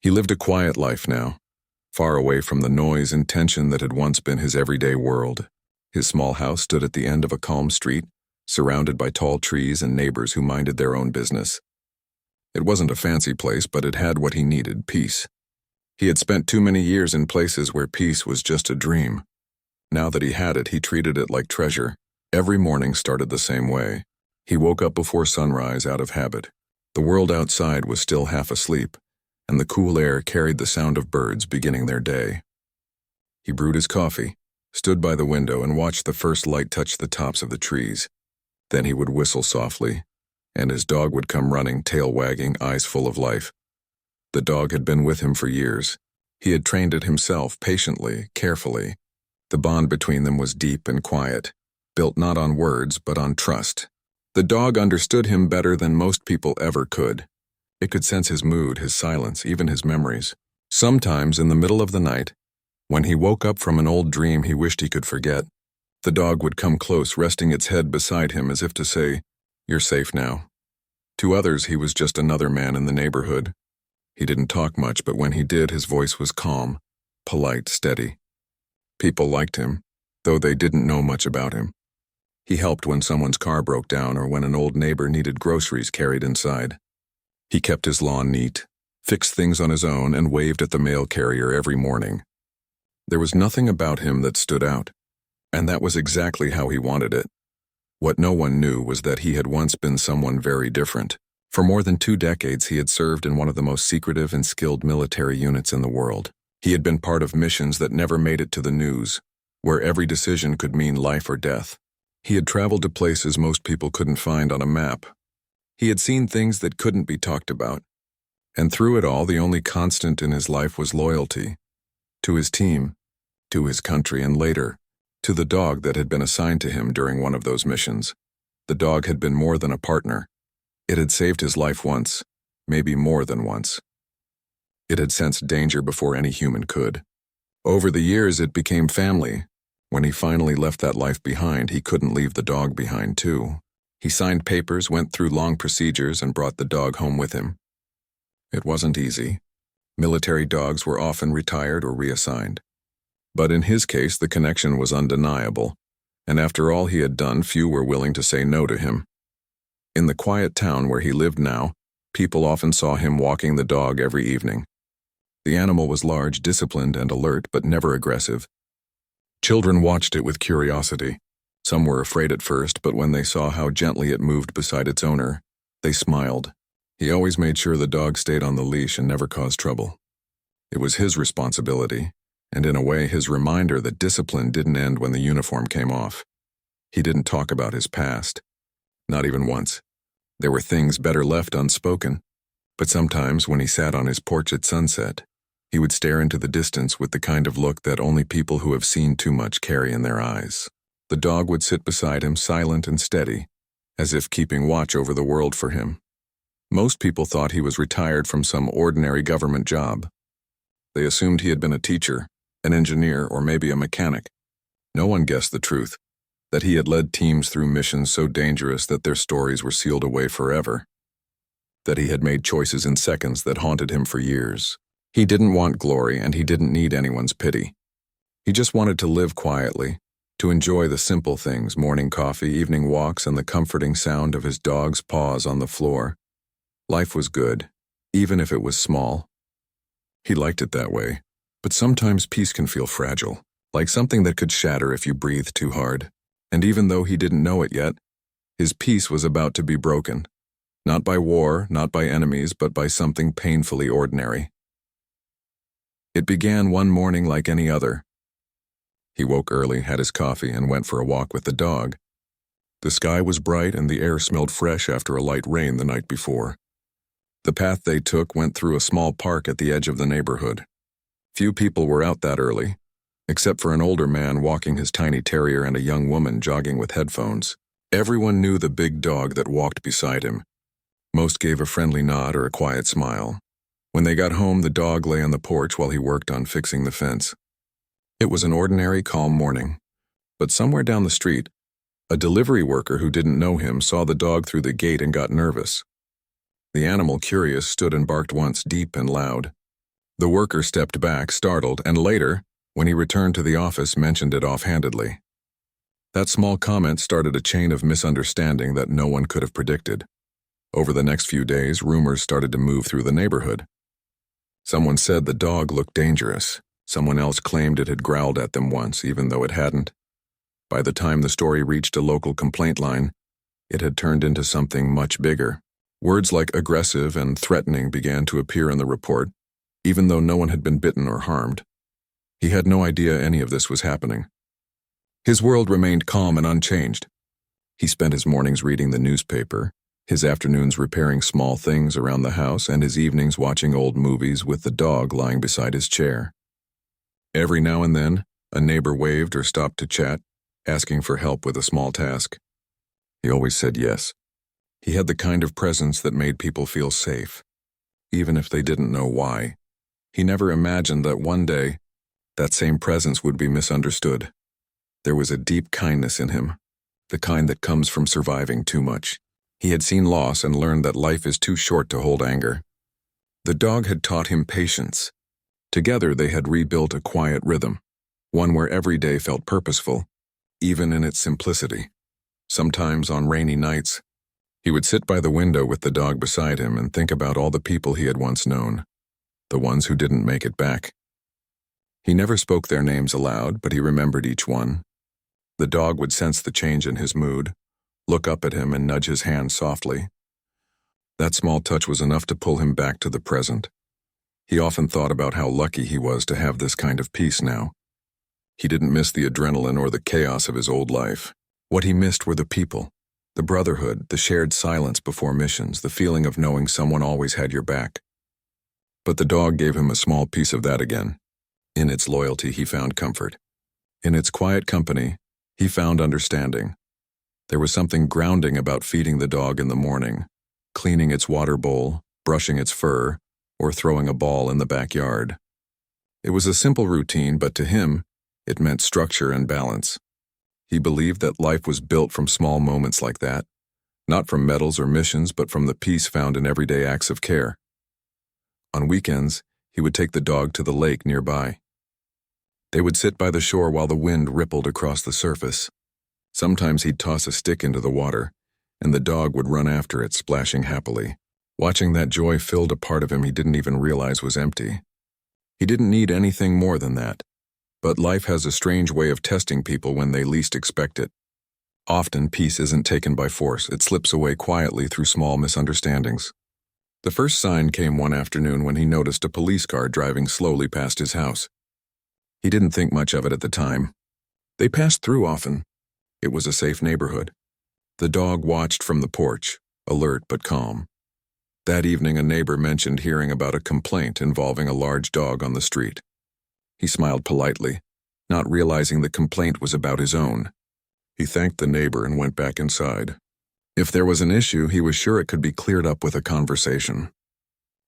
He lived a quiet life now, far away from the noise and tension that had once been his everyday world. His small house stood at the end of a calm street, surrounded by tall trees and neighbors who minded their own business. It wasn't a fancy place, but it had what he needed: peace. He had spent too many years in places where peace was just a dream. Now that he had it, he treated it like treasure. Every morning started the same way. He woke up before sunrise out of habit. The world outside was still half asleep, and the cool air carried the sound of birds beginning their day. He brewed his coffee, stood by the window, and watched the first light touch the tops of the trees. Then he would whistle softly, and his dog would come running, tail wagging, eyes full of life. The dog had been with him for years. He had trained it himself, patiently, carefully. The bond between them was deep and quiet, built not on words but on trust. The dog understood him better than most people ever could. It could sense his mood, his silence, even his memories. Sometimes, in the middle of the night, when he woke up from an old dream he wished he could forget, the dog would come close, resting its head beside him as if to say, "You're safe now." To others, he was just another man in the neighborhood. He didn't talk much, but when he did, his voice was calm, polite, steady. People liked him, though they didn't know much about him. He helped when someone's car broke down or when an old neighbor needed groceries carried inside. He kept his lawn neat, fixed things on his own, and waved at the mail carrier every morning. There was nothing about him that stood out, and that was exactly how he wanted it. What no one knew was that he had once been someone very different. For more than 2 decades, he had served in one of the most secretive and skilled military units in the world. He had been part of missions that never made it to the news, where every decision could mean life or death. He had traveled to places most people couldn't find on a map. He had seen things that couldn't be talked about. And through it all, the only constant in his life was loyalty. To his team, to his country, and later, to the dog that had been assigned to him during one of those missions. The dog had been more than a partner. It had saved his life once, maybe more than once. It had sensed danger before any human could. Over the years, it became family. When he finally left that life behind, he couldn't leave the dog behind too. He signed papers, went through long procedures, and brought the dog home with him. It wasn't easy. Military dogs were often retired or reassigned. But in his case, the connection was undeniable, and after all he had done, few were willing to say no to him. In the quiet town where he lived now, people often saw him walking the dog every evening. The animal was large, disciplined, and alert, but never aggressive. Children watched it with curiosity. Some were afraid at first, but when they saw how gently it moved beside its owner, they smiled. He always made sure the dog stayed on the leash and never caused trouble. It was his responsibility, and in a way his reminder that discipline didn't end when the uniform came off. He didn't talk about his past. Not even once. There were things better left unspoken. But sometimes, when he sat on his porch at sunset, he would stare into the distance with the kind of look that only people who have seen too much carry in their eyes. The dog would sit beside him, silent and steady, as if keeping watch over the world for him. Most people thought he was retired from some ordinary government job. They assumed he had been a teacher, an engineer, or maybe a mechanic. No one guessed the truth, that he had led teams through missions so dangerous that their stories were sealed away forever. That he had made choices in seconds that haunted him for years. He didn't want glory, and he didn't need anyone's pity. He just wanted to live quietly, to enjoy the simple things: morning coffee, evening walks, and the comforting sound of his dog's paws on the floor. Life was good, even if it was small. He liked it that way, but sometimes peace can feel fragile, like something that could shatter if you breathe too hard. And even though he didn't know it yet, his peace was about to be broken. Not by war, not by enemies, but by something painfully ordinary. It began one morning like any other. He woke early, had his coffee, and went for a walk with the dog. The sky was bright and the air smelled fresh after a light rain the night before. The path they took went through a small park at the edge of the neighborhood. Few people were out that early, except for an older man walking his tiny terrier and a young woman jogging with headphones. Everyone knew the big dog that walked beside him. Most gave a friendly nod or a quiet smile. When they got home, the dog lay on the porch while he worked on fixing the fence. It was an ordinary, calm morning. But somewhere down the street, a delivery worker who didn't know him saw the dog through the gate and got nervous. The animal, curious, stood and barked once, deep and loud. The worker stepped back, startled, and later, when he returned to the office, mentioned it offhandedly. That small comment started a chain of misunderstanding that no one could have predicted. Over the next few days, rumors started to move through the neighborhood. Someone said the dog looked dangerous. Someone else claimed it had growled at them once, even though it hadn't. By the time the story reached a local complaint line, it had turned into something much bigger. Words like aggressive and threatening began to appear in the report, even though no one had been bitten or harmed. He had no idea any of this was happening. His world remained calm and unchanged. He spent his mornings reading the newspaper, his afternoons repairing small things around the house, and his evenings watching old movies with the dog lying beside his chair. Every now and then, a neighbor waved or stopped to chat, asking for help with a small task. He always said yes. He had the kind of presence that made people feel safe, even if they didn't know why. He never imagined that one day, that same presence would be misunderstood. There was a deep kindness in him, the kind that comes from surviving too much. He had seen loss and learned that life is too short to hold anger. The dog had taught him patience. Together they had rebuilt a quiet rhythm, one where every day felt purposeful, even in its simplicity. Sometimes on rainy nights, he would sit by the window with the dog beside him and think about all the people he had once known, the ones who didn't make it back. He never spoke their names aloud, but he remembered each one. The dog would sense the change in his mood, look up at him and nudge his hand softly. That small touch was enough to pull him back to the present. He often thought about how lucky he was to have this kind of peace now. He didn't miss the adrenaline or the chaos of his old life. What he missed were the people, the brotherhood, the shared silence before missions, the feeling of knowing someone always had your back. But the dog gave him a small piece of that again. In its loyalty, he found comfort. In its quiet company, he found understanding. There was something grounding about feeding the dog in the morning, cleaning its water bowl, brushing its fur, or throwing a ball in the backyard. It was a simple routine, but to him, it meant structure and balance. He believed that life was built from small moments like that, not from medals or missions, but from the peace found in everyday acts of care. On weekends, he would take the dog to the lake nearby. They would sit by the shore while the wind rippled across the surface. Sometimes he'd toss a stick into the water, and the dog would run after it, splashing happily. Watching that joy filled a part of him he didn't even realize was empty. He didn't need anything more than that. But life has a strange way of testing people when they least expect it. Often, peace isn't taken by force. It slips away quietly through small misunderstandings. The first sign came one afternoon when he noticed a police car driving slowly past his house. He didn't think much of it at the time. They passed through often. It was a safe neighborhood. The dog watched from the porch, alert but calm. That evening, a neighbor mentioned hearing about a complaint involving a large dog on the street. He smiled politely, not realizing the complaint was about his own. He thanked the neighbor and went back inside. If there was an issue, he was sure it could be cleared up with a conversation.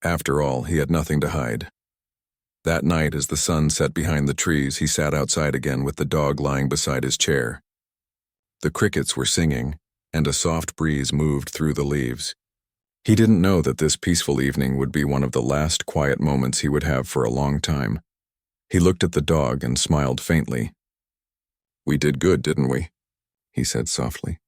After all, he had nothing to hide. That night, as the sun set behind the trees, he sat outside again with the dog lying beside his chair. The crickets were singing, and a soft breeze moved through the leaves. He didn't know that this peaceful evening would be one of the last quiet moments he would have for a long time. He looked at the dog and smiled faintly. "We did good, didn't we?" he said softly.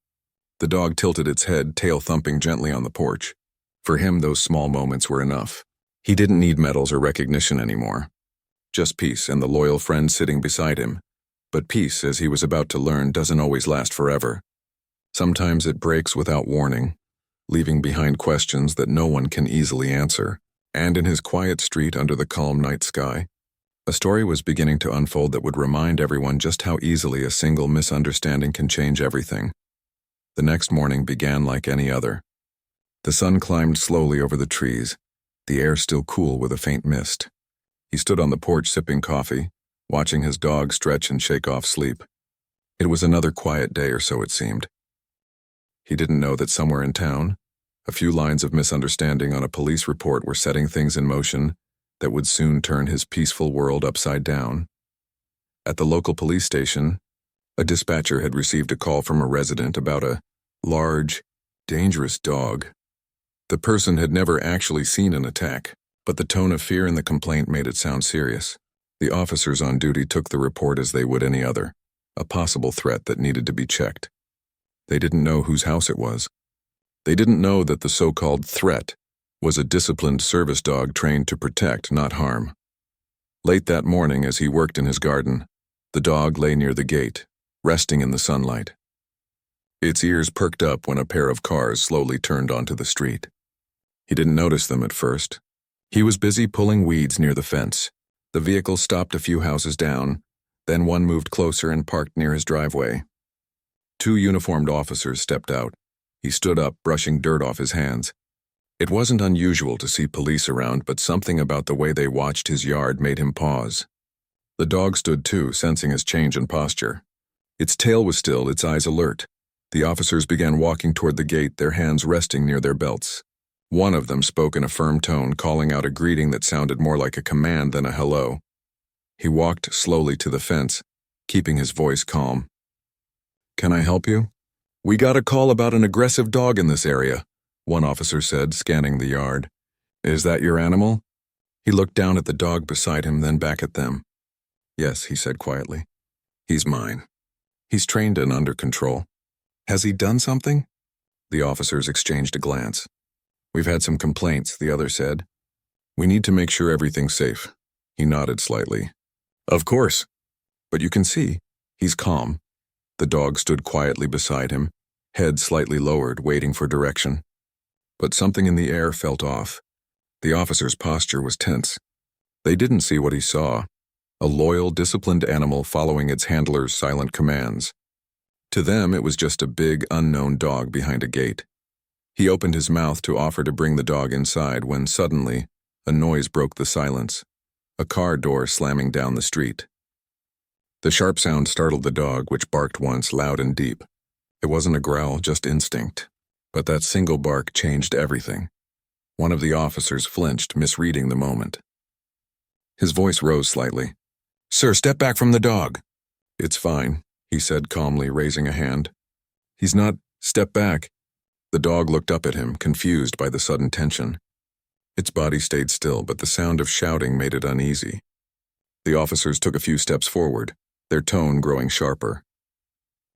The dog tilted its head, tail thumping gently on the porch. For him, those small moments were enough. He didn't need medals or recognition anymore. Just peace and the loyal friend sitting beside him. But peace, as he was about to learn, doesn't always last forever. Sometimes it breaks without warning, leaving behind questions that no one can easily answer. And in his quiet street under the calm night sky, a story was beginning to unfold that would remind everyone just how easily a single misunderstanding can change everything. The next morning began like any other. The sun climbed slowly over the trees, the air still cool with a faint mist. He stood on the porch sipping coffee, watching his dog stretch and shake off sleep. It was another quiet day, or so it seemed. He didn't know that somewhere in town, a few lines of misunderstanding on a police report were setting things in motion that would soon turn his peaceful world upside down. At the local police station, a dispatcher had received a call from a resident about a large, dangerous dog. The person had never actually seen an attack, but the tone of fear in the complaint made it sound serious. The officers on duty took the report as they would any other, a possible threat that needed to be checked. They didn't know whose house it was. They didn't know that the so-called threat was a disciplined service dog trained to protect, not harm. Late that morning, as he worked in his garden, the dog lay near the gate, resting in the sunlight. Its ears perked up when a pair of cars slowly turned onto the street. He didn't notice them at first. He was busy pulling weeds near the fence. The vehicle stopped a few houses down, then one moved closer and parked near his driveway. Two uniformed officers stepped out. He stood up, brushing dirt off his hands. It wasn't unusual to see police around, but something about the way they watched his yard made him pause. The dog stood too, sensing his change in posture. Its tail was still, its eyes alert. The officers began walking toward the gate, their hands resting near their belts. One of them spoke in a firm tone, calling out a greeting that sounded more like a command than a hello. He walked slowly to the fence, keeping his voice calm. "Can I help you?" "We got a call about an aggressive dog in this area," one officer said, scanning the yard. "Is that your animal?" He looked down at the dog beside him, then back at them. "Yes," he said quietly. "He's mine. He's trained and under control." "Has he done something?" The officers exchanged a glance. "We've had some complaints," the other said. "We need to make sure everything's safe." He nodded slightly. "Of course. But you can see, he's calm." The dog stood quietly beside him, head slightly lowered, waiting for direction. But something in the air felt off. The officer's posture was tense. They didn't see what he saw. A loyal, disciplined animal following its handler's silent commands. To them, it was just a big, unknown dog behind a gate. He opened his mouth to offer to bring the dog inside when suddenly, a noise broke the silence. A car door slamming down the street. The sharp sound startled the dog, which barked once, loud and deep. It wasn't a growl, just instinct. But that single bark changed everything. One of the officers flinched, misreading the moment. His voice rose slightly. "Sir, step back from the dog." "It's fine," he said calmly, raising a hand. "He's not. Step back." The dog looked up at him, confused by the sudden tension. Its body stayed still, but the sound of shouting made it uneasy. The officers took a few steps forward, their tone growing sharper.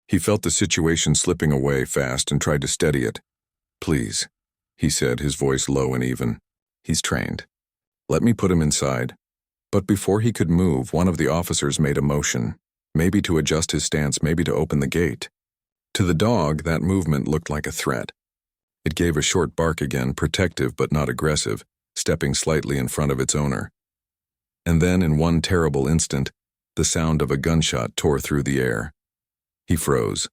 He felt the situation slipping away fast and tried to steady it. "Please," he said, his voice low and even. "He's trained. Let me put him inside." But before he could move, one of the officers made a motion, maybe to adjust his stance, maybe to open the gate. To the dog, that movement looked like a threat. It gave a short bark again, protective but not aggressive, stepping slightly in front of its owner. And then, in one terrible instant, the sound of a gunshot tore through the air. He froze.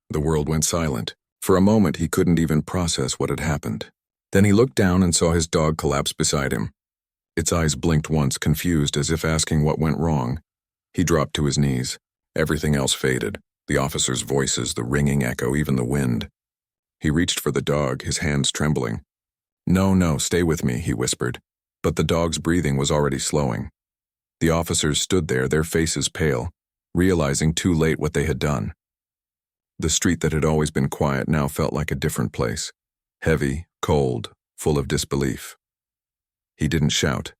The world went silent. For a moment, he couldn't even process what had happened. Then he looked down and saw his dog collapse beside him. Its eyes blinked once, confused, as if asking what went wrong. He dropped to his knees. Everything else faded. The officers' voices, the ringing echo, even the wind. He reached for the dog, his hands trembling. No, stay with me," he whispered. But the dog's breathing was already slowing. The officers stood there, their faces pale, realizing too late what they had done. The street that had always been quiet now felt like a different place. Heavy, cold, full of disbelief. He didn't shout.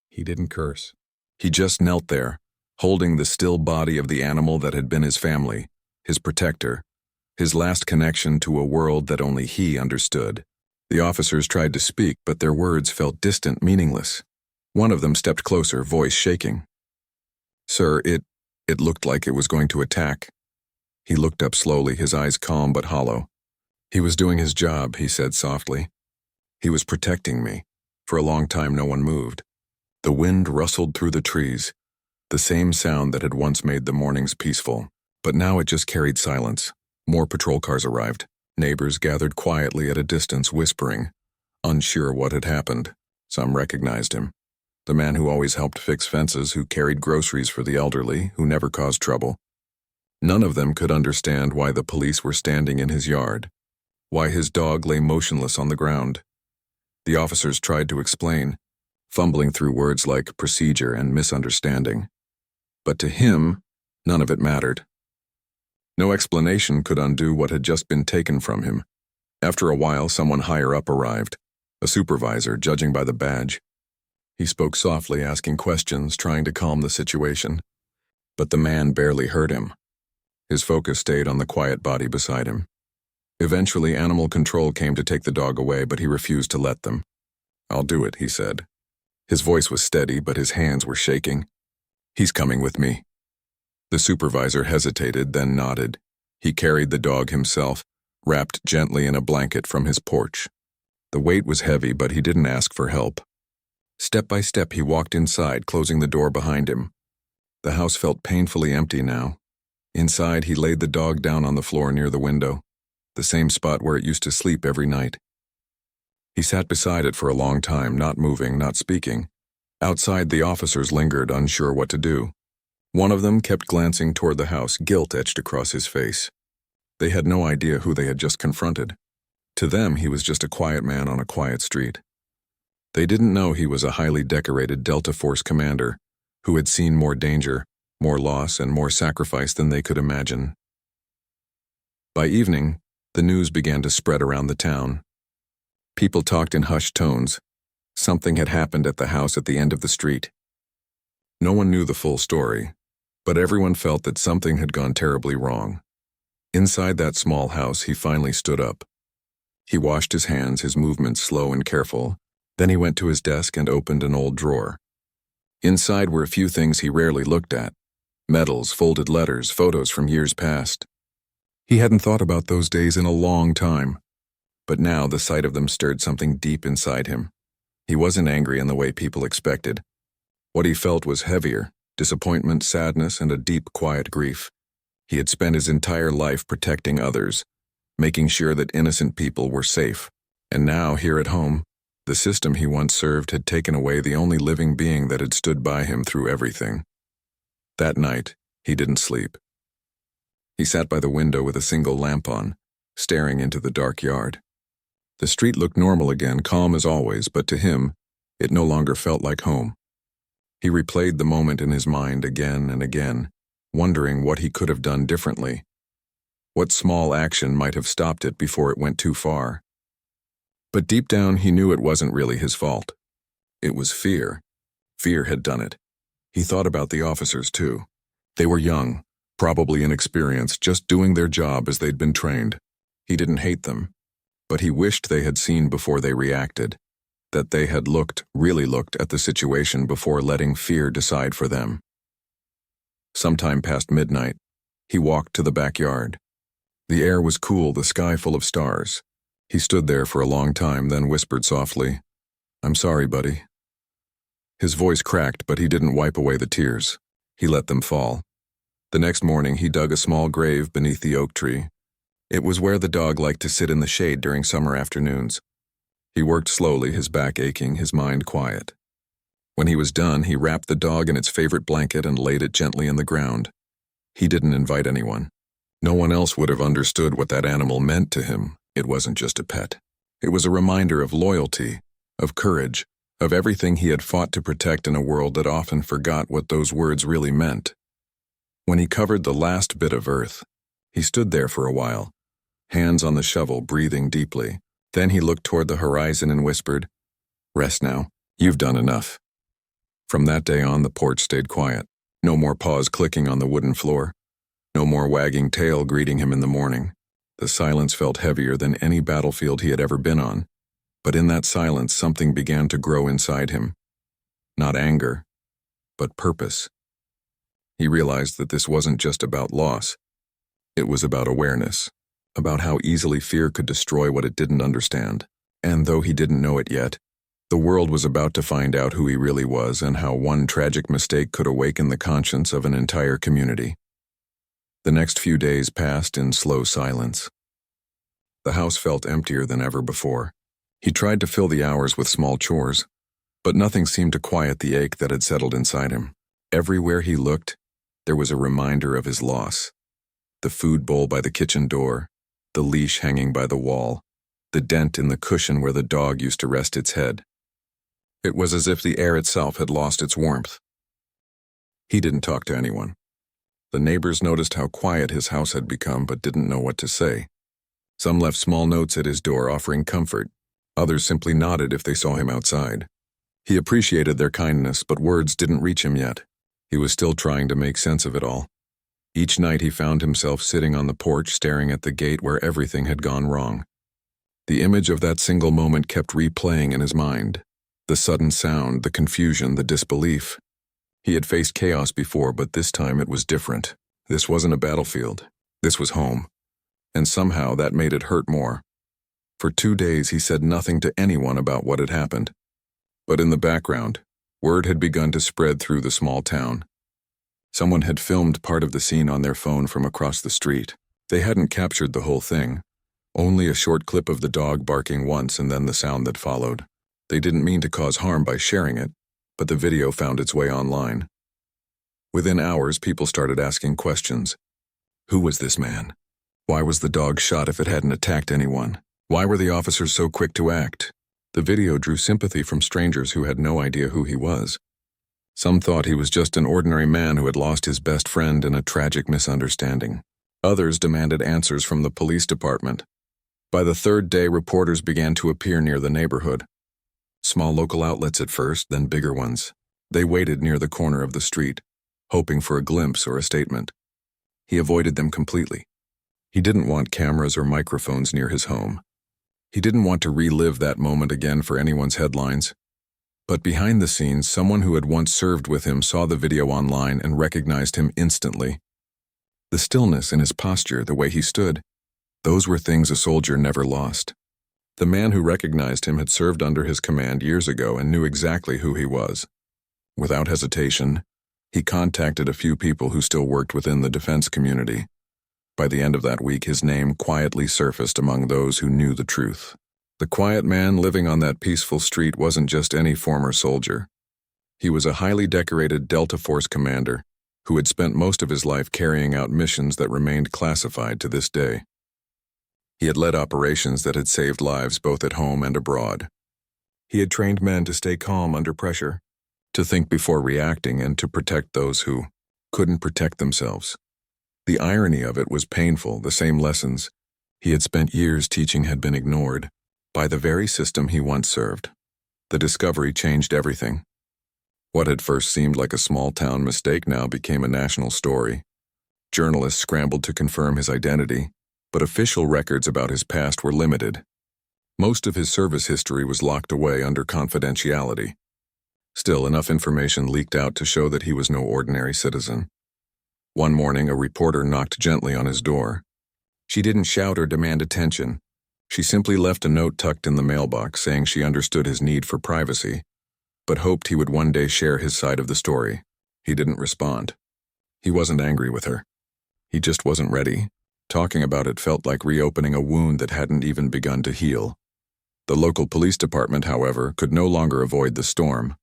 He didn't curse. He just knelt there, holding the still body of the animal that had been his family, his protector, his last connection to a world that only he understood. The officers tried to speak, but their words felt distant, meaningless. One of them stepped closer, voice shaking. "Sir, it looked like it was going to attack." He looked up slowly, his eyes calm but hollow. "He was doing his job," he said softly. "He was protecting me." For a long time no one moved. The wind rustled through the trees, the same sound that had once made the mornings peaceful. But now it just carried silence. More patrol cars arrived. Neighbors gathered quietly at a distance, whispering, unsure what had happened. Some recognized him. The man who always helped fix fences, who carried groceries for the elderly, who never caused trouble. None of them could understand why the police were standing in his yard, why his dog lay motionless on the ground. The officers tried to explain, fumbling through words like procedure and misunderstanding. But to him, none of it mattered. No explanation could undo what had just been taken from him. After a while, someone higher up arrived, A supervisor, judging by the badge. He spoke softly, asking questions, trying to calm the situation. But the man barely heard him. His focus stayed on the quiet body beside him. Eventually, animal control came to take the dog away, but he refused to let them. "I'll do it," he said. His voice was steady, but his hands were shaking. "He's coming with me." The supervisor hesitated, then nodded. He carried the dog himself, wrapped gently in a blanket from his porch. The weight was heavy, but he didn't ask for help. Step by step, he walked inside, closing the door behind him. The house felt painfully empty now. Inside, he laid the dog down on the floor near the window, the same spot where it used to sleep every night. He sat beside it for a long time, not moving, not speaking. Outside, the officers lingered, unsure what to do. One of them kept glancing toward the house, guilt etched across his face. They had no idea who they had just confronted. To them, he was just a quiet man on a quiet street. They didn't know he was a highly decorated Delta Force commander who had seen more danger, more loss, and more sacrifice than they could imagine. By evening, the news began to spread around the town. People talked in hushed tones. Something had happened at the house at the end of the street. No one knew the full story, but everyone felt that something had gone terribly wrong. Inside that small house, he finally stood up. He washed his hands, his movements slow and careful. Then he went to his desk and opened an old drawer. Inside were a few things he rarely looked at: medals, folded letters, photos from years past. He hadn't thought about those days in a long time, but now the sight of them stirred something deep inside him. He wasn't angry in the way people expected. What he felt was heavier: disappointment, sadness, and a deep, quiet grief. He had spent his entire life protecting others, making sure that innocent people were safe. And now, here at home, the system he once served had taken away the only living being that had stood by him through everything. That night, he didn't sleep. He sat by the window with a single lamp on, staring into the dark yard. The street looked normal again, calm as always, but to him, it no longer felt like home. He replayed the moment in his mind again and again, wondering what he could have done differently. What small action might have stopped it before it went too far. But deep down, he knew it wasn't really his fault. It was fear. Fear had done it. He thought about the officers, too. They were young, probably inexperienced, just doing their job as they'd been trained. He didn't hate them, but he wished they had seen before they reacted, that they had really looked at the situation before letting fear decide for them. Sometime past midnight, he walked to the backyard. The air was cool, the sky full of stars. He stood there for a long time, then whispered softly, "I'm sorry, buddy." His voice cracked, but he didn't wipe away the tears. He let them fall. The next morning, he dug a small grave beneath the oak tree. It was where the dog liked to sit in the shade during summer afternoons. He worked slowly, his back aching, his mind quiet. When he was done, he wrapped the dog in its favorite blanket and laid it gently in the ground. He didn't invite anyone. No one else would have understood what that animal meant to him. It wasn't just a pet. It was a reminder of loyalty, of courage, of everything he had fought to protect in a world that often forgot what those words really meant. When he covered the last bit of earth, he stood there for a while, hands on the shovel, breathing deeply. Then he looked toward the horizon and whispered, "Rest now. You've done enough." From that day on, the porch stayed quiet. No more paws clicking on the wooden floor. No more wagging tail greeting him in the morning. The silence felt heavier than any battlefield he had ever been on. But in that silence, something began to grow inside him. Not anger, but purpose. He realized that this wasn't just about loss. It was about awareness, about how easily fear could destroy what it didn't understand. And though he didn't know it yet, the world was about to find out who he really was and how one tragic mistake could awaken the conscience of an entire community. The next few days passed in slow silence. The house felt emptier than ever before. He tried to fill the hours with small chores, but nothing seemed to quiet the ache that had settled inside him. Everywhere he looked, there was a reminder of his loss. The food bowl by the kitchen door, the leash hanging by the wall, the dent in the cushion where the dog used to rest its head. It was as if the air itself had lost its warmth. He didn't talk to anyone. The neighbors noticed how quiet his house had become but didn't know what to say. Some left small notes at his door offering comfort, Others simply nodded if they saw him outside. He appreciated their kindness, but words didn't reach him yet. He was still trying to make sense of it all. Each night he found himself sitting on the porch staring at the gate where everything had gone wrong. The image of that single moment kept replaying in his mind. The sudden sound, the confusion, the disbelief. He had faced chaos before, but this time it was different. This wasn't a battlefield. This was home. And somehow that made it hurt more. For 2 days he said nothing to anyone about what had happened. But in the background, word had begun to spread through the small town. Someone had filmed part of the scene on their phone from across the street. They hadn't captured the whole thing, only a short clip of the dog barking once and then the sound that followed. They didn't mean to cause harm by sharing it, but the video found its way online. Within hours, people started asking questions. Who was this man? Why was the dog shot if it hadn't attacked anyone? Why were the officers so quick to act? The video drew sympathy from strangers who had no idea who he was. Some thought he was just an ordinary man who had lost his best friend in a tragic misunderstanding. Others demanded answers from the police department. By the third day, reporters began to appear near the neighborhood. Small local outlets at first, then bigger ones. They waited near the corner of the street, hoping for a glimpse or a statement. He avoided them completely. He didn't want cameras or microphones near his home. He didn't want to relive that moment again for anyone's headlines. But behind the scenes, someone who had once served with him saw the video online and recognized him instantly. The stillness in his posture, the way he stood, those were things a soldier never lost. The man who recognized him had served under his command years ago and knew exactly who he was. Without hesitation, he contacted a few people who still worked within the defense community. By the end of that week, his name quietly surfaced among those who knew the truth. The quiet man living on that peaceful street wasn't just any former soldier. He was a highly decorated Delta Force commander who had spent most of his life carrying out missions that remained classified to this day. He had led operations that had saved lives both at home and abroad. He had trained men to stay calm under pressure, to think before reacting, and to protect those who couldn't protect themselves. The irony of it was painful. The same lessons he had spent years teaching had been ignored by the very system he once served. The discovery changed everything. What had first seemed like a small-town mistake now became a national story. Journalists scrambled to confirm his identity, but official records about his past were limited. Most of his service history was locked away under confidentiality. Still, enough information leaked out to show that he was no ordinary citizen. One morning, a reporter knocked gently on his door. She didn't shout or demand attention. She simply left a note tucked in the mailbox saying she understood his need for privacy, but hoped he would one day share his side of the story. He didn't respond. He wasn't angry with her. He just wasn't ready. Talking about it felt like reopening a wound that hadn't even begun to heal. The local police department, however, could no longer avoid the storm.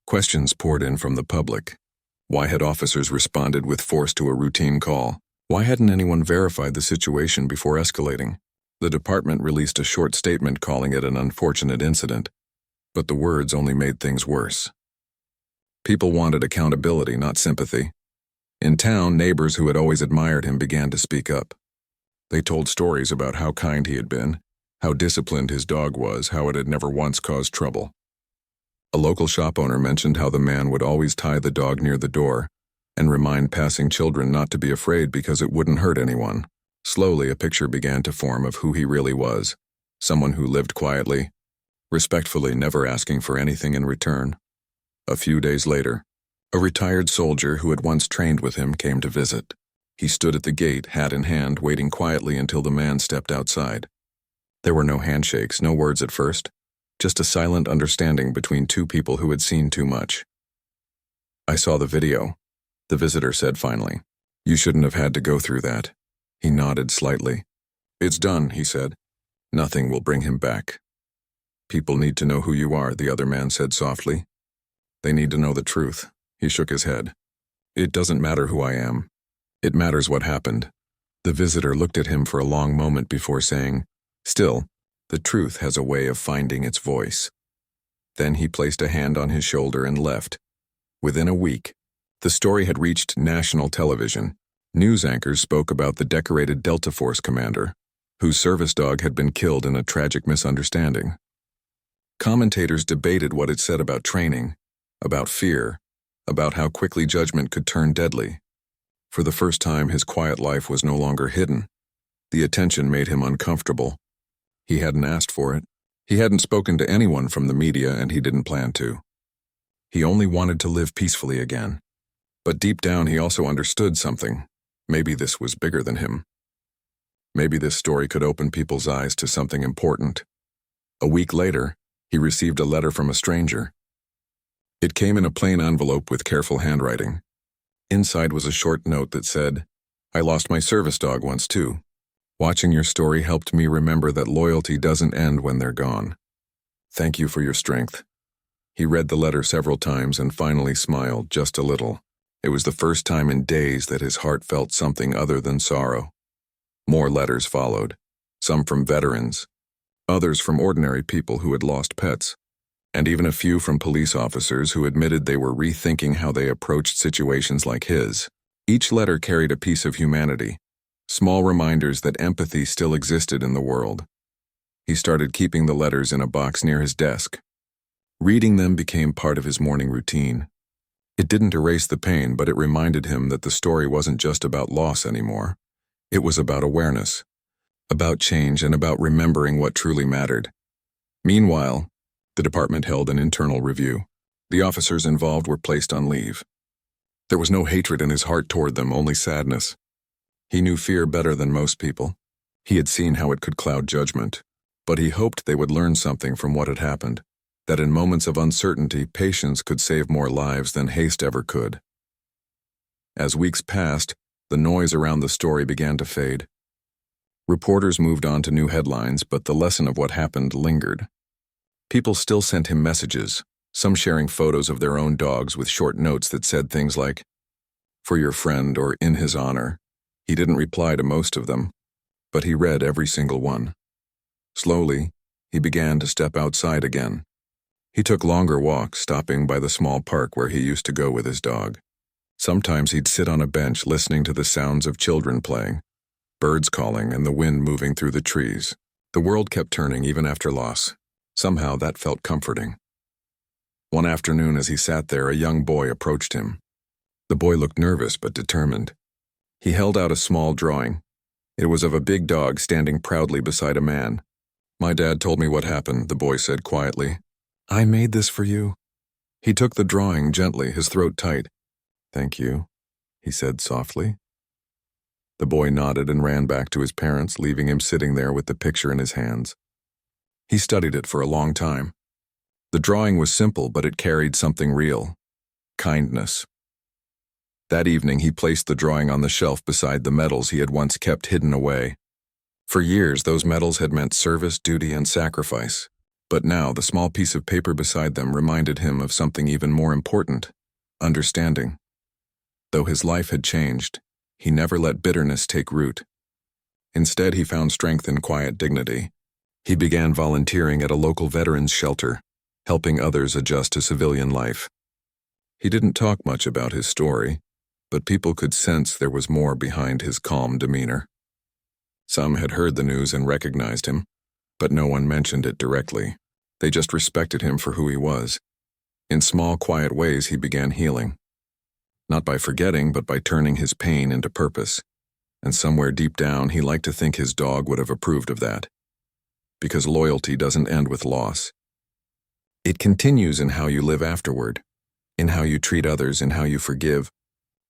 Questions poured in from the public. Why had officers responded with force to a routine call? Why hadn't anyone verified the situation before escalating? The department released a short statement calling it an unfortunate incident, but the words only made things worse. People wanted accountability, not sympathy. In town, neighbors who had always admired him began to speak up. They told stories about how kind he had been, how disciplined his dog was, how it had never once caused trouble. A local shop owner mentioned how the man would always tie the dog near the door and remind passing children not to be afraid because it wouldn't hurt anyone. Slowly, a picture began to form of who he really was, someone who lived quietly, respectfully, never asking for anything in return. A few days later, a retired soldier who had once trained with him came to visit. He stood at the gate, hat in hand, waiting quietly until the man stepped outside. There were no handshakes, no words at first, just a silent understanding between two people who had seen too much. "I saw the video," the visitor said finally. "You shouldn't have had to go through that." He nodded slightly. "It's done," he said. "Nothing will bring him back." "People need to know who you are," the other man said softly. "They need to know the truth." He shook his head. "It doesn't matter who I am. It matters what happened." The visitor looked at him for a long moment before saying, "Still, the truth has a way of finding its voice." Then he placed a hand on his shoulder and left. Within a week, the story had reached national television. News anchors spoke about the decorated Delta Force commander, whose service dog had been killed in a tragic misunderstanding. Commentators debated what it said about training, about fear, about how quickly judgment could turn deadly. For the first time, his quiet life was no longer hidden. The attention made him uncomfortable. He hadn't asked for it. He hadn't spoken to anyone from the media, and he didn't plan to. He only wanted to live peacefully again. But deep down, he also understood something. Maybe this was bigger than him. Maybe this story could open people's eyes to something important. A week later, he received a letter from a stranger. It came in a plain envelope with careful handwriting. Inside was a short note that said, "I lost my service dog once too. Watching your story helped me remember that loyalty doesn't end when they're gone. Thank you for your strength." He read the letter several times and finally smiled just a little. It was the first time in days that his heart felt something other than sorrow. More letters followed, some from veterans, others from ordinary people who had lost pets, and even a few from police officers who admitted they were rethinking how they approached situations like his. Each letter carried a piece of humanity, small reminders that empathy still existed in the world. He started keeping the letters in a box near his desk. Reading them became part of his morning routine. It didn't erase the pain, but it reminded him that the story wasn't just about loss anymore. It was about awareness, about change, and about remembering what truly mattered. Meanwhile, the department held an internal review. The officers involved were placed on leave. There was no hatred in his heart toward them, only sadness. He knew fear better than most people. He had seen how it could cloud judgment, but he hoped they would learn something from what had happened, that in moments of uncertainty, patience could save more lives than haste ever could. As weeks passed, the noise around the story began to fade. Reporters moved on to new headlines, but the lesson of what happened lingered. People still sent him messages, some sharing photos of their own dogs with short notes that said things like, "For your friend," or "In his honor." He didn't reply to most of them, but he read every single one. Slowly, he began to step outside again. He took longer walks, stopping by the small park where he used to go with his dog. Sometimes he'd sit on a bench listening to the sounds of children playing, birds calling, and the wind moving through the trees. The world kept turning even after loss. Somehow that felt comforting. One afternoon as he sat there, a young boy approached him. The boy looked nervous but determined. He held out a small drawing. It was of a big dog standing proudly beside a man. "My dad told me what happened," the boy said quietly. "I made this for you." He took the drawing gently, his throat tight. "Thank you," he said softly. The boy nodded and ran back to his parents, leaving him sitting there with the picture in his hands. He studied it for a long time. The drawing was simple, but it carried something real: kindness. That evening, he placed the drawing on the shelf beside the medals he had once kept hidden away. For years, those medals had meant service, duty, and sacrifice. But now, the small piece of paper beside them reminded him of something even more important: understanding. Though his life had changed, he never let bitterness take root. Instead, he found strength in quiet dignity. He began volunteering at a local veterans shelter, helping others adjust to civilian life. He didn't talk much about his story, but people could sense there was more behind his calm demeanor. Some had heard the news and recognized him, but no one mentioned it directly. They just respected him for who he was. In small, quiet ways, he began healing. Not by forgetting, but by turning his pain into purpose. And somewhere deep down, he liked to think his dog would have approved of that. Because loyalty doesn't end with loss. It continues in how you live afterward, in how you treat others, in how you forgive,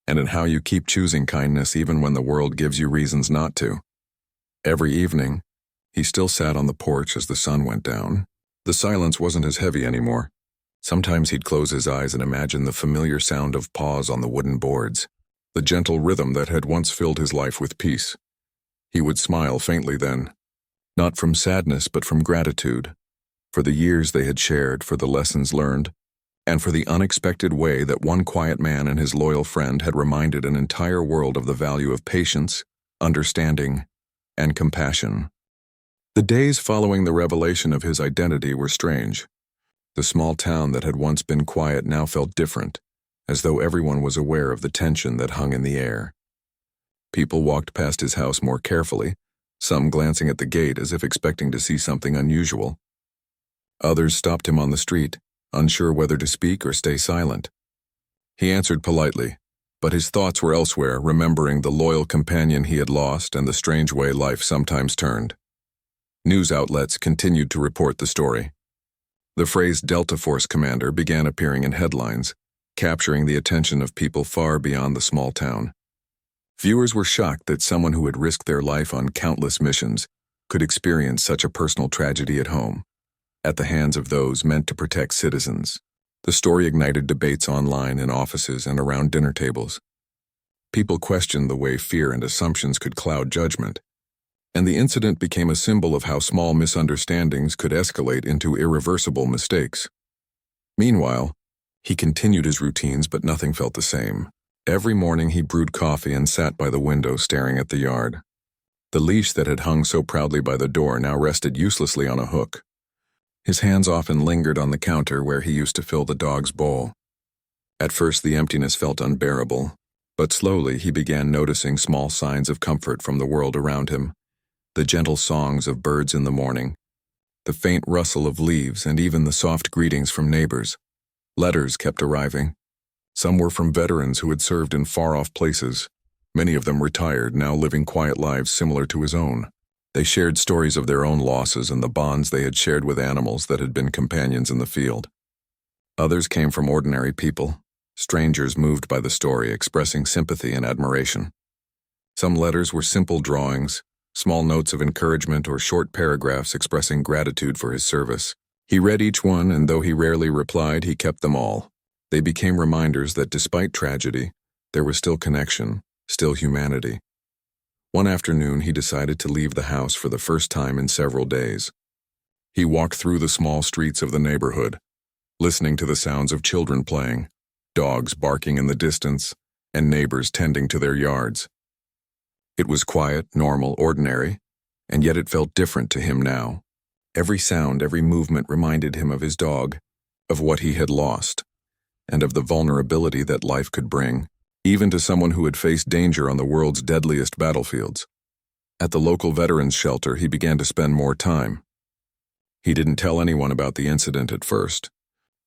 and in how you keep choosing kindness even when the world gives you reasons not to. Every evening, he still sat on the porch as the sun went down. The silence wasn't as heavy anymore. Sometimes he'd close his eyes and imagine the familiar sound of paws on the wooden boards, the gentle rhythm that had once filled his life with peace. He would smile faintly then, not from sadness but from gratitude, for the years they had shared, for the lessons learned, and for the unexpected way that one quiet man and his loyal friend had reminded an entire world of the value of patience, understanding, and compassion. The days following the revelation of his identity were strange. The small town that had once been quiet now felt different, as though everyone was aware of the tension that hung in the air. People walked past his house more carefully, some glancing at the gate as if expecting to see something unusual. Others stopped him on the street, unsure whether to speak or stay silent. He answered politely, but his thoughts were elsewhere, remembering the loyal companion he had lost and the strange way life sometimes turned. News outlets continued to report the story. The phrase Delta Force Commander began appearing in headlines, capturing the attention of people far beyond the small town. Viewers were shocked that someone who had risked their life on countless missions could experience such a personal tragedy at home, at the hands of those meant to protect citizens. The story ignited debates online, in offices, and around dinner tables. People questioned the way fear and assumptions could cloud judgment, and the incident became a symbol of how small misunderstandings could escalate into irreversible mistakes. Meanwhile, he continued his routines, but nothing felt the same. Every morning he brewed coffee and sat by the window staring at the yard. The leash that had hung so proudly by the door now rested uselessly on a hook. His hands often lingered on the counter where he used to fill the dog's bowl. At first the emptiness felt unbearable, but slowly he began noticing small signs of comfort from the world around him. The gentle songs of birds in the morning, the faint rustle of leaves, and even the soft greetings from neighbors. Letters kept arriving. Some were from veterans who had served in far-off places, many of them retired, now living quiet lives similar to his own. They shared stories of their own losses and the bonds they had shared with animals that had been companions in the field. Others came from ordinary people, strangers moved by the story, expressing sympathy and admiration. Some letters were simple drawings, small notes of encouragement, or short paragraphs expressing gratitude for his service. He read each one, and though he rarely replied, he kept them all. They became reminders that despite tragedy, there was still connection, still humanity. One afternoon, he decided to leave the house for the first time in several days. He walked through the small streets of the neighborhood, listening to the sounds of children playing, dogs barking in the distance, and neighbors tending to their yards. It was quiet, normal, ordinary, and yet it felt different to him now. Every sound, every movement reminded him of his dog, of what he had lost, and of the vulnerability that life could bring, even to someone who had faced danger on the world's deadliest battlefields. At the local veterans shelter, he began to spend more time. He didn't tell anyone about the incident at first.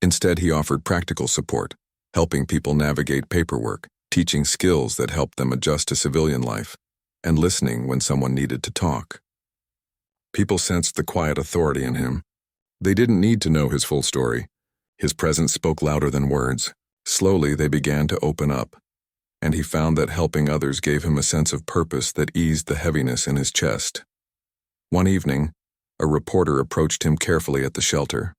Instead, he offered practical support, helping people navigate paperwork, teaching skills that helped them adjust to civilian life, and listening when someone needed to talk. People sensed the quiet authority in him. They didn't need to know his full story. His presence spoke louder than words. Slowly, they began to open up, and he found that helping others gave him a sense of purpose that eased the heaviness in his chest. One evening, a reporter approached him carefully at the shelter.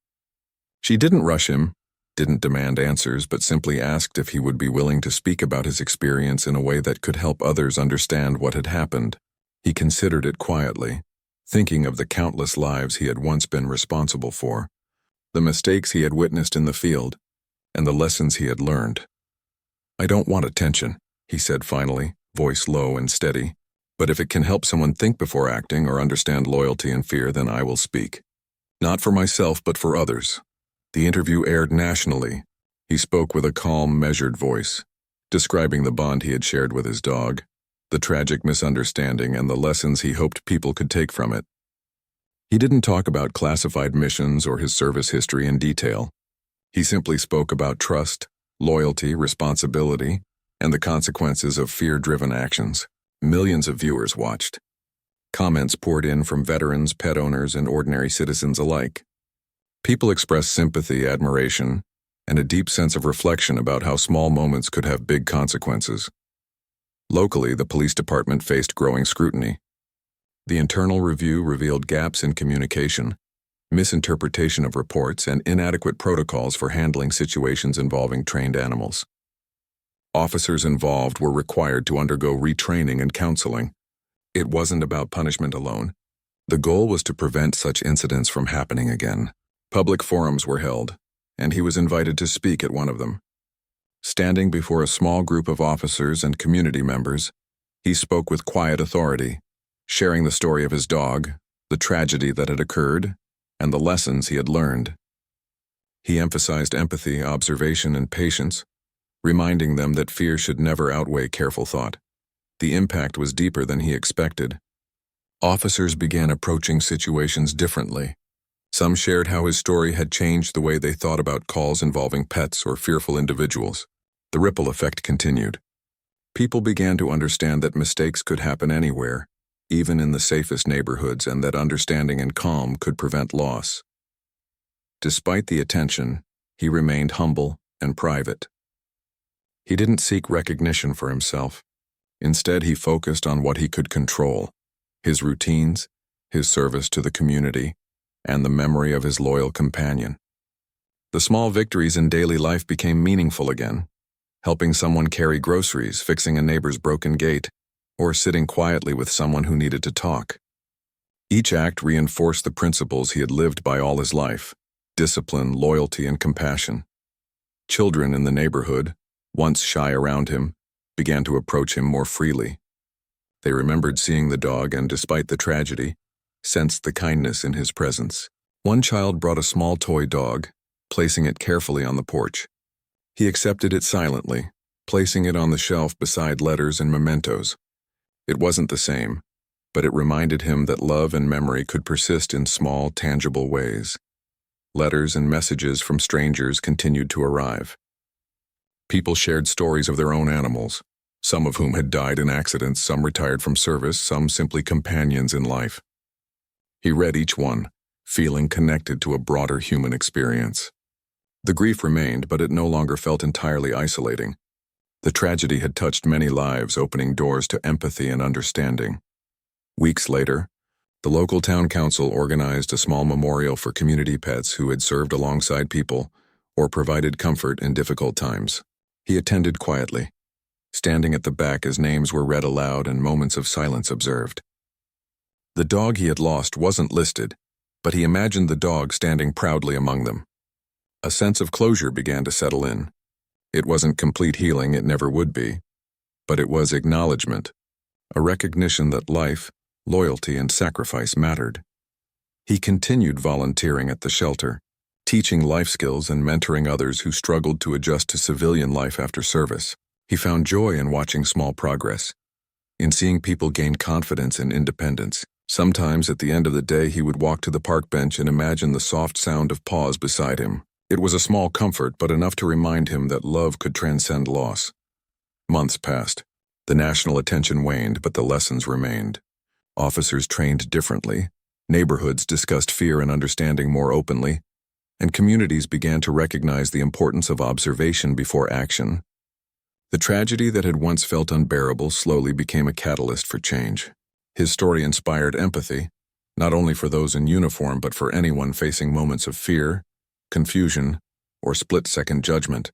She didn't rush him, didn't demand answers, but simply asked if he would be willing to speak about his experience in a way that could help others understand what had happened. He considered it quietly, thinking of the countless lives he had once been responsible for, the mistakes he had witnessed in the field, and the lessons he had learned. "I don't want attention," he said finally, voice low and steady. "But if it can help someone think before acting or understand loyalty and fear, then I will speak. Not for myself, but for others." The interview aired nationally. He spoke with a calm, measured voice, describing the bond he had shared with his dog, the tragic misunderstanding, and the lessons he hoped people could take from it. He didn't talk about classified missions or his service history in detail. He simply spoke about trust, loyalty, responsibility, and the consequences of fear-driven actions. Millions of viewers watched. Comments poured in from veterans, pet owners, and ordinary citizens alike. People expressed sympathy, admiration, and a deep sense of reflection about how small moments could have big consequences. Locally, the police department faced growing scrutiny. The internal review revealed gaps in communication, misinterpretation of reports, and inadequate protocols for handling situations involving trained animals. Officers involved were required to undergo retraining and counseling. It wasn't about punishment alone. The goal was to prevent such incidents from happening again. Public forums were held, and he was invited to speak at one of them. Standing before a small group of officers and community members, he spoke with quiet authority, sharing the story of his dog, the tragedy that had occurred, and the lessons he had learned. He emphasized empathy, observation, and patience, reminding them that fear should never outweigh careful thought. The impact was deeper than he expected. Officers began approaching situations differently. Some shared how his story had changed the way they thought about calls involving pets or fearful individuals. The ripple effect continued. People began to understand that mistakes could happen anywhere, even in the safest neighborhoods, and that understanding and calm could prevent loss. Despite the attention, he remained humble and private. He didn't seek recognition for himself. Instead, he focused on what he could control: his routines, his service to the community, and the memory of his loyal companion. The small victories in daily life became meaningful again: helping someone carry groceries, fixing a neighbor's broken gate, or sitting quietly with someone who needed to talk. Each act reinforced the principles he had lived by all his life: discipline, loyalty, and compassion. Children in the neighborhood, once shy around him, began to approach him more freely. They remembered seeing the dog and, despite the tragedy, sensed the kindness in his presence. One child brought a small toy dog, placing it carefully on the porch. He accepted it silently, placing it on the shelf beside letters and mementos. It wasn't the same, but it reminded him that love and memory could persist in small, tangible ways. Letters and messages from strangers continued to arrive. People shared stories of their own animals, some of whom had died in accidents, some retired from service, some simply companions in life. He read each one, feeling connected to a broader human experience. The grief remained, but it no longer felt entirely isolating. The tragedy had touched many lives, opening doors to empathy and understanding. Weeks later, the local town council organized a small memorial for community pets who had served alongside people or provided comfort in difficult times. He attended quietly, standing at the back as names were read aloud and moments of silence observed. The dog he had lost wasn't listed, but he imagined the dog standing proudly among them. A sense of closure began to settle in. It wasn't complete healing, it never would be, but it was acknowledgement, a recognition that life, loyalty, and sacrifice mattered. He continued volunteering at the shelter, teaching life skills and mentoring others who struggled to adjust to civilian life after service. He found joy in watching small progress, in seeing people gain confidence and independence. Sometimes at the end of the day, he would walk to the park bench and imagine the soft sound of paws beside him. It was a small comfort, but enough to remind him that love could transcend loss. Months passed. The national attention waned, but the lessons remained. Officers trained differently, neighborhoods discussed fear and understanding more openly, and communities began to recognize the importance of observation before action. The tragedy that had once felt unbearable slowly became a catalyst for change. His story inspired empathy, not only for those in uniform but for anyone facing moments of fear, confusion, or split-second judgment.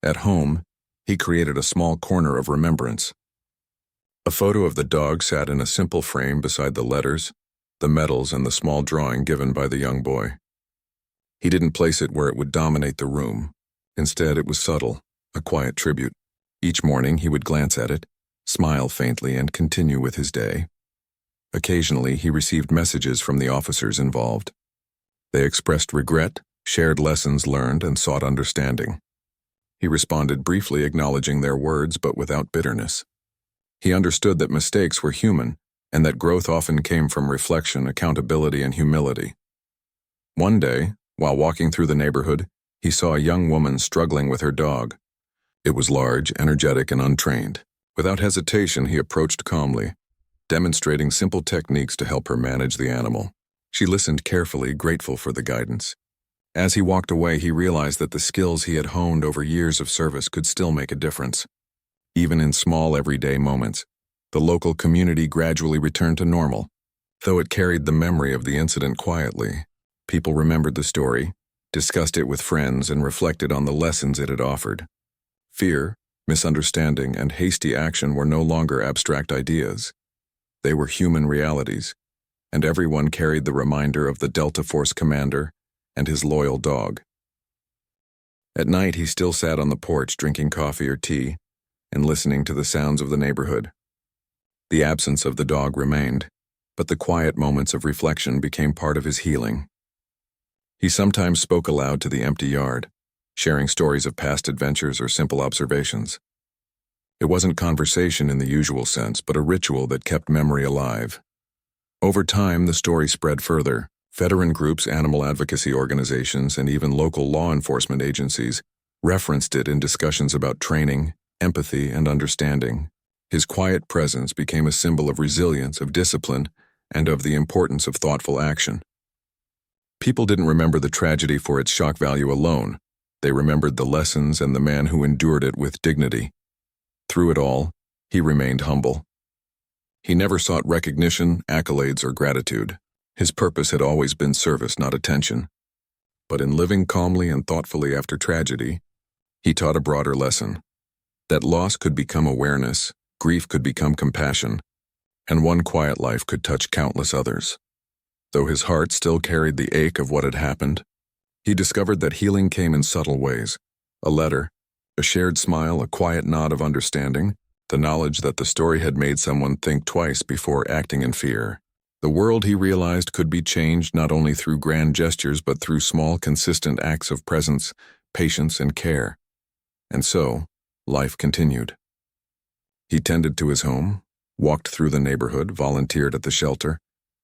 At home, he created a small corner of remembrance. A photo of the dog sat in a simple frame beside the letters, the medals, and the small drawing given by the young boy. He didn't place it where it would dominate the room. Instead, it was subtle, a quiet tribute. Each morning, he would glance at it, smile faintly, and continue with his day. Occasionally, he received messages from the officers involved. They expressed regret, shared lessons learned, and sought understanding. He responded briefly, acknowledging their words, but without bitterness. He understood that mistakes were human, and that growth often came from reflection, accountability, and humility. One day, while walking through the neighborhood, he saw a young woman struggling with her dog. It was large, energetic, and untrained. Without hesitation, he approached calmly, demonstrating simple techniques to help her manage the animal. She listened carefully, grateful for the guidance. As he walked away, he realized that the skills he had honed over years of service could still make a difference. Even in small, everyday moments, the local community gradually returned to normal. Though it carried the memory of the incident quietly, people remembered the story, discussed it with friends, and reflected on the lessons it had offered. Fear, misunderstanding, and hasty action were no longer abstract ideas. They were human realities, and everyone carried the reminder of the Delta Force commander and his loyal dog. At night, he still sat on the porch drinking coffee or tea and listening to the sounds of the neighborhood. The absence of the dog remained, but the quiet moments of reflection became part of his healing. He sometimes spoke aloud to the empty yard, sharing stories of past adventures or simple observations. It wasn't conversation in the usual sense, but a ritual that kept memory alive. Over time, the story spread further. Veteran groups, animal advocacy organizations, and even local law enforcement agencies referenced it in discussions about training, empathy, and understanding. His quiet presence became a symbol of resilience, of discipline, and of the importance of thoughtful action. People didn't remember the tragedy for its shock value alone. They remembered the lessons and the man who endured it with dignity. Through it all, he remained humble. He never sought recognition, accolades, or gratitude. His purpose had always been service, not attention. But in living calmly and thoughtfully after tragedy, he taught a broader lesson. That loss could become awareness, grief could become compassion, and one quiet life could touch countless others. Though his heart still carried the ache of what had happened, he discovered that healing came in subtle ways. A letter, a shared smile, a quiet nod of understanding, the knowledge that the story had made someone think twice before acting in fear. The world, he realized, could be changed not only through grand gestures but through small, consistent acts of presence, patience, and care. And so, life continued. He tended to his home, walked through the neighborhood, volunteered at the shelter,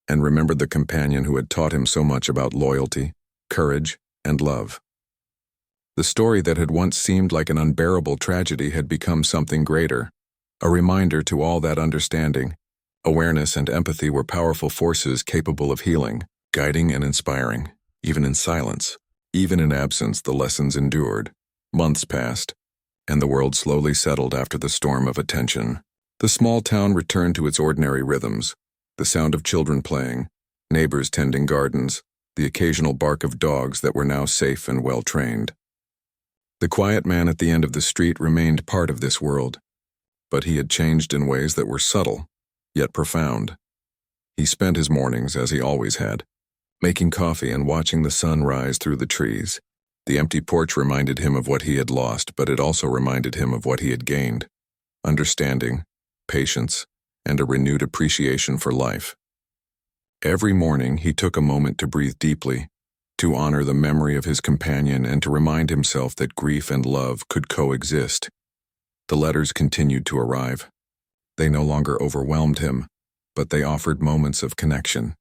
and remembered the companion who had taught him so much about loyalty, courage, and love. The story that had once seemed like an unbearable tragedy had become something greater, a reminder to all that understanding, awareness, and empathy were powerful forces capable of healing, guiding, and inspiring. Even in silence, even in absence, the lessons endured. Months passed, and the world slowly settled after the storm of attention. The small town returned to its ordinary rhythms, the sound of children playing, neighbors tending gardens, the occasional bark of dogs that were now safe and well-trained. The quiet man at the end of the street remained part of this world, but he had changed in ways that were subtle, yet profound. He spent his mornings, as he always had, making coffee and watching the sun rise through the trees. The empty porch reminded him of what he had lost, but it also reminded him of what he had gained: understanding, patience, and a renewed appreciation for life. Every morning he took a moment to breathe deeply, to honor the memory of his companion and to remind himself that grief and love could coexist. The letters continued to arrive. They no longer overwhelmed him, but they offered moments of connection.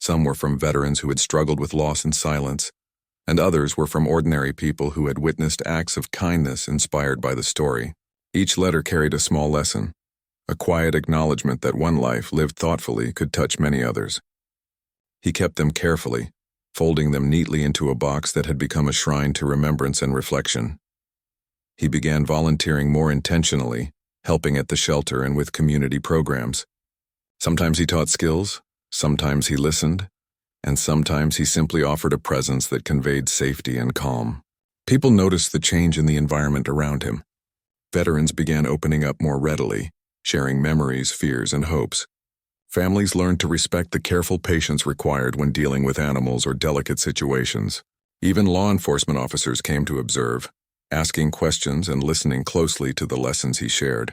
Some were from veterans who had struggled with loss in silence, and others were from ordinary people who had witnessed acts of kindness inspired by the story. Each letter carried a small lesson, a quiet acknowledgement that one life lived thoughtfully could touch many others. He kept them carefully, folding them neatly into a box that had become a shrine to remembrance and reflection. He began volunteering more intentionally, helping at the shelter and with community programs. Sometimes he taught skills, sometimes he listened, and sometimes he simply offered a presence that conveyed safety and calm. People noticed the change in the environment around him. Veterans began opening up more readily, sharing memories, fears, and hopes. Families learned to respect the careful patience required when dealing with animals or delicate situations. Even law enforcement officers came to observe, asking questions and listening closely to the lessons he shared.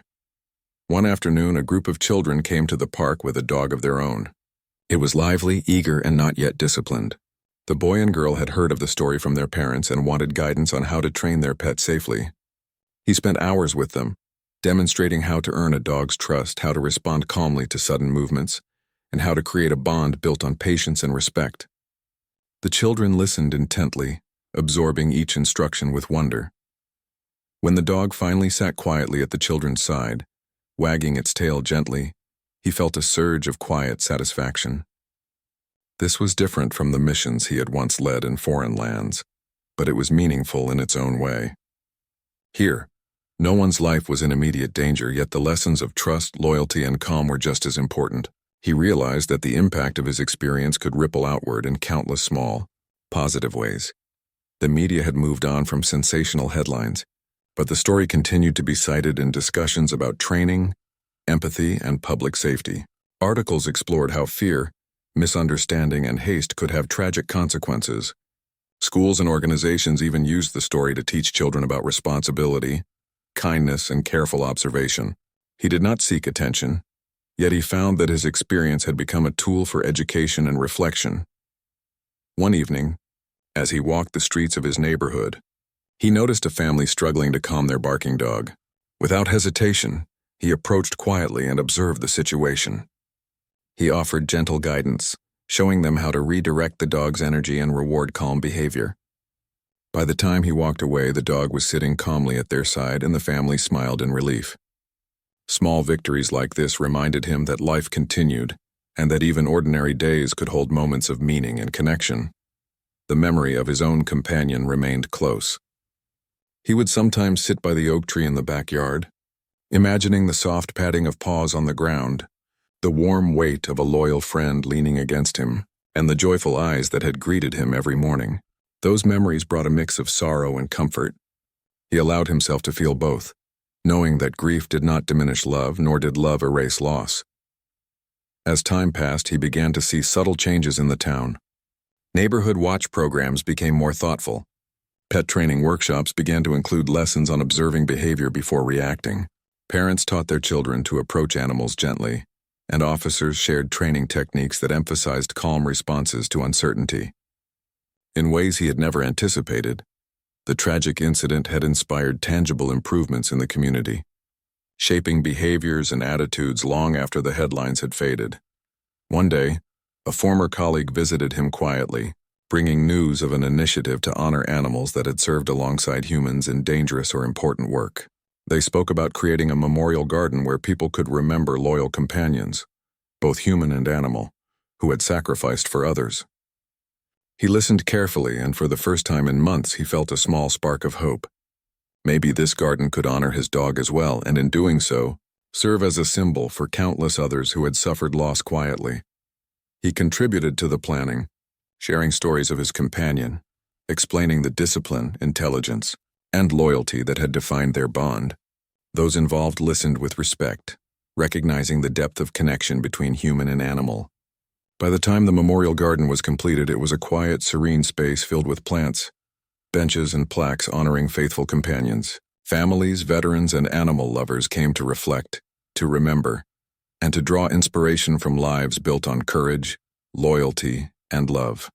One afternoon, a group of children came to the park with a dog of their own. It was lively, eager, and not yet disciplined. The boy and girl had heard of the story from their parents and wanted guidance on how to train their pet safely. He spent hours with them, demonstrating how to earn a dog's trust, how to respond calmly to sudden movements, and how to create a bond built on patience and respect. The children listened intently, absorbing each instruction with wonder. When the dog finally sat quietly at the children's side, wagging its tail gently, he felt a surge of quiet satisfaction. This was different from the missions he had once led in foreign lands, but it was meaningful in its own way. Here, no one's life was in immediate danger, yet the lessons of trust, loyalty, and calm were just as important. He realized that the impact of his experience could ripple outward in countless small, positive ways. The media had moved on from sensational headlines, but the story continued to be cited in discussions about training, empathy, and public safety. Articles explored how fear, misunderstanding, and haste could have tragic consequences. Schools and organizations even used the story to teach children about responsibility, kindness, and careful observation. He did not seek attention, yet he found that his experience had become a tool for education and reflection. One evening, as he walked the streets of his neighborhood, he noticed a family struggling to calm their barking dog. Without hesitation, he approached quietly and observed the situation. He offered gentle guidance, showing them how to redirect the dog's energy and reward calm behavior. By the time he walked away, the dog was sitting calmly at their side and the family smiled in relief. Small victories like this reminded him that life continued and that even ordinary days could hold moments of meaning and connection. The memory of his own companion remained close. He would sometimes sit by the oak tree in the backyard, imagining the soft patting of paws on the ground, the warm weight of a loyal friend leaning against him, and the joyful eyes that had greeted him every morning. Those memories brought a mix of sorrow and comfort. He allowed himself to feel both, knowing that grief did not diminish love, nor did love erase loss. As time passed, he began to see subtle changes in the town. Neighborhood watch programs became more thoughtful. Pet training workshops began to include lessons on observing behavior before reacting. Parents taught their children to approach animals gently, and officers shared training techniques that emphasized calm responses to uncertainty. In ways he had never anticipated, the tragic incident had inspired tangible improvements in the community, shaping behaviors and attitudes long after the headlines had faded. One day, a former colleague visited him quietly, bringing news of an initiative to honor animals that had served alongside humans in dangerous or important work. They spoke about creating a memorial garden where people could remember loyal companions, both human and animal, who had sacrificed for others. He listened carefully, and for the first time in months he felt a small spark of hope. Maybe this garden could honor his dog as well, and in doing so, serve as a symbol for countless others who had suffered loss quietly. He contributed to the planning, sharing stories of his companion, explaining the discipline, intelligence, and loyalty that had defined their bond. Those involved listened with respect, recognizing the depth of connection between human and animal. By the time the memorial garden was completed, it was a quiet, serene space filled with plants, benches, and plaques honoring faithful companions. Families, veterans, and animal lovers came to reflect, to remember, and to draw inspiration from lives built on courage, loyalty, and love.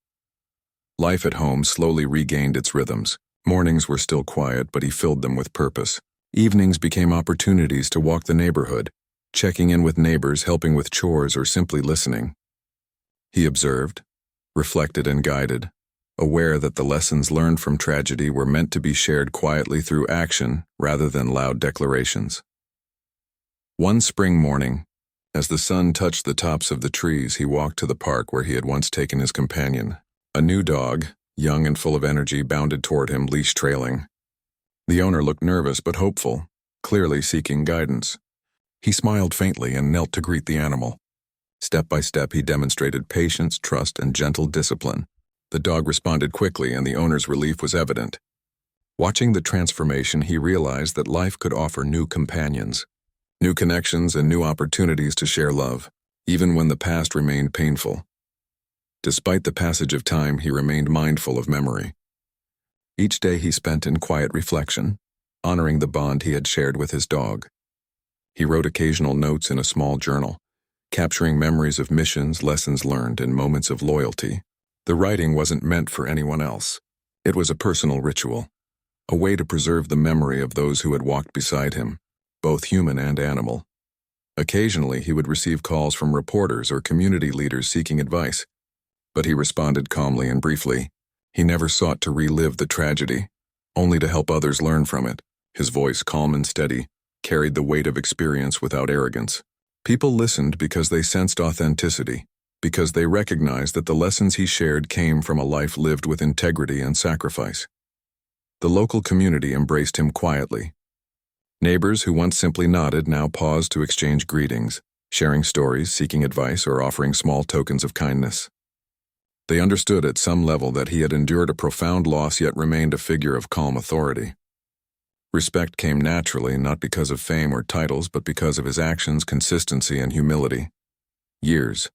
Life at home slowly regained its rhythms. Mornings were still quiet, but he filled them with purpose. Evenings became opportunities to walk the neighborhood, checking in with neighbors, helping with chores, or simply listening. He observed, reflected, and guided, aware that the lessons learned from tragedy were meant to be shared quietly through action rather than loud declarations. One spring morning, as the sun touched the tops of the trees, he walked to the park where he had once taken his companion. A new dog, young and full of energy, bounded toward him, leash trailing. The owner looked nervous but hopeful, clearly seeking guidance. He smiled faintly and knelt to greet the animal. Step by step, he demonstrated patience, trust, and gentle discipline. The dog responded quickly, and the owner's relief was evident. Watching the transformation, he realized that life could offer new companions, new connections, and new opportunities to share love, even when the past remained painful. Despite the passage of time, he remained mindful of memory. Each day he spent in quiet reflection, honoring the bond he had shared with his dog. He wrote occasional notes in a small journal, capturing memories of missions, lessons learned, and moments of loyalty. The writing wasn't meant for anyone else. It was a personal ritual, a way to preserve the memory of those who had walked beside him, both human and animal. Occasionally, he would receive calls from reporters or community leaders seeking advice, but he responded calmly and briefly. He never sought to relive the tragedy, only to help others learn from it. His voice, calm and steady, carried the weight of experience without arrogance. People listened because they sensed authenticity, because they recognized that the lessons he shared came from a life lived with integrity and sacrifice. The local community embraced him quietly. Neighbors who once simply nodded now paused to exchange greetings, sharing stories, seeking advice, or offering small tokens of kindness. They understood at some level that he had endured a profound loss yet remained a figure of calm authority. Respect came naturally, not because of fame or titles, but because of his actions, consistency, and humility. Years,